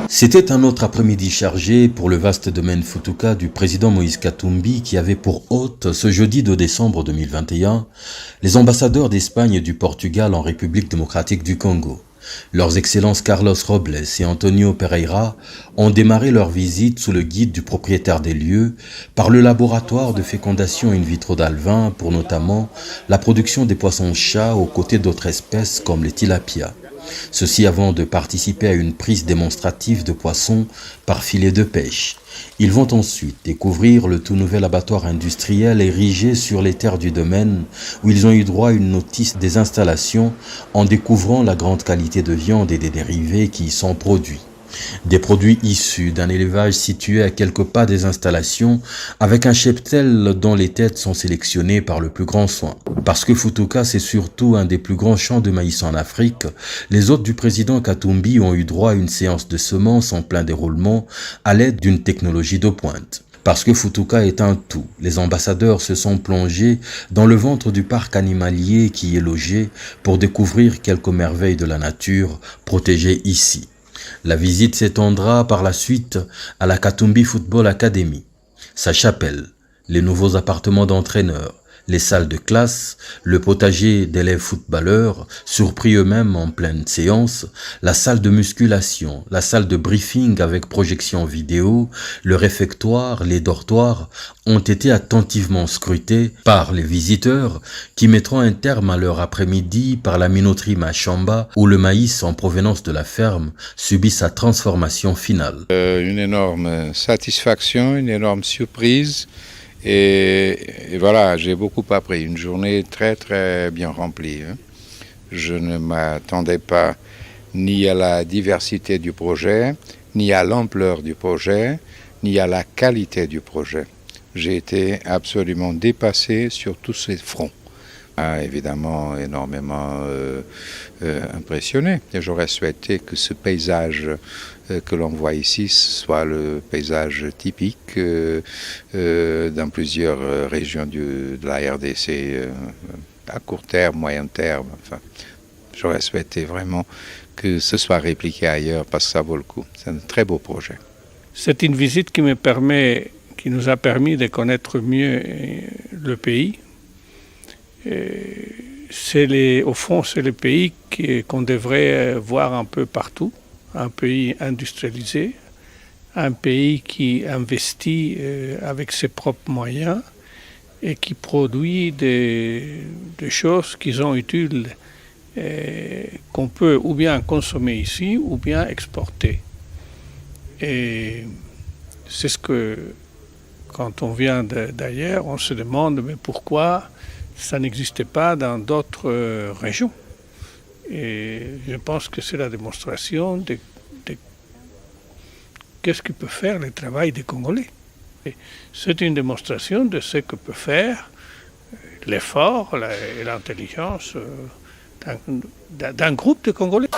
C'était un autre après-midi chargé pour le vaste domaine Futuka du président Moïse Katumbi qui avait pour hôte ce jeudi 2 décembre 2021 les ambassadeurs d'Espagne et du Portugal en République démocratique du Congo. Leurs excellences Carlos Robles et Antonio Pereira ont démarré leur visite sous le guide du propriétaire des lieux par le laboratoire de fécondation in vitro d'Alvin pour notamment la production des poissons-chats aux côtés d'autres espèces comme les tilapias. Ceci avant de participer à une prise démonstrative de poissons par filet de pêche. Ils vont ensuite découvrir le tout nouvel abattoir industriel érigé sur les terres du domaine où ils ont eu droit à une notice des installations en découvrant la grande qualité de viande et des dérivés qui y sont produits. Des produits issus d'un élevage situé à quelques pas des installations avec un cheptel dont les têtes sont sélectionnées par le plus grand soin. Parce que Futuka c'est surtout un des plus grands champs de maïs en Afrique, les hôtes du président Katumbi ont eu droit à une séance de semences en plein déroulement à l'aide d'une technologie de pointe. Parce que Futuka est un tout, les ambassadeurs se sont plongés dans le ventre du parc animalier qui y est logé pour découvrir quelques merveilles de la nature protégées ici. La visite s'étendra par la suite à la Katumbi Football Academy, sa chapelle, les nouveaux appartements d'entraîneurs, les salles de classe, le potager d'élèves footballeurs, surpris eux-mêmes en pleine séance, la salle de musculation, la salle de briefing avec projection vidéo, le réfectoire, les dortoirs ont été attentivement scrutés par les visiteurs qui mettront un terme à leur après-midi par la minoterie Machamba où le maïs en provenance de la ferme subit sa transformation finale. Une énorme satisfaction, une énorme surprise. Et voilà, j'ai beaucoup appris. Une journée très très bien remplie. Je ne m'attendais pas ni à la diversité du projet, ni à l'ampleur du projet, ni à la qualité du projet. J'ai été absolument dépassé sur tous ces fronts. Évidemment énormément impressionné. Et j'aurais souhaité que ce paysage que l'on voit ici soit le paysage typique dans plusieurs régions de la RDC, à court terme, moyen terme. Enfin, j'aurais souhaité vraiment que ce soit répliqué ailleurs parce que ça vaut le coup. C'est un très beau projet. C'est une visite qui nous a permis de connaître mieux le pays. Au fond, c'est le pays qu'on devrait voir un peu partout, un pays industrialisé, un pays qui investit avec ses propres moyens et qui produit des choses qui sont utiles, qu'on peut ou bien consommer ici ou bien exporter. Et c'est ce que, quand on vient d'ailleurs, on se demande mais pourquoi ça n'existait pas dans d'autres régions. Et je pense que c'est la démonstration de qu'est-ce que peut faire le travail des Congolais. Et c'est une démonstration de ce que peut faire l'effort et l'intelligence d'un groupe de Congolais.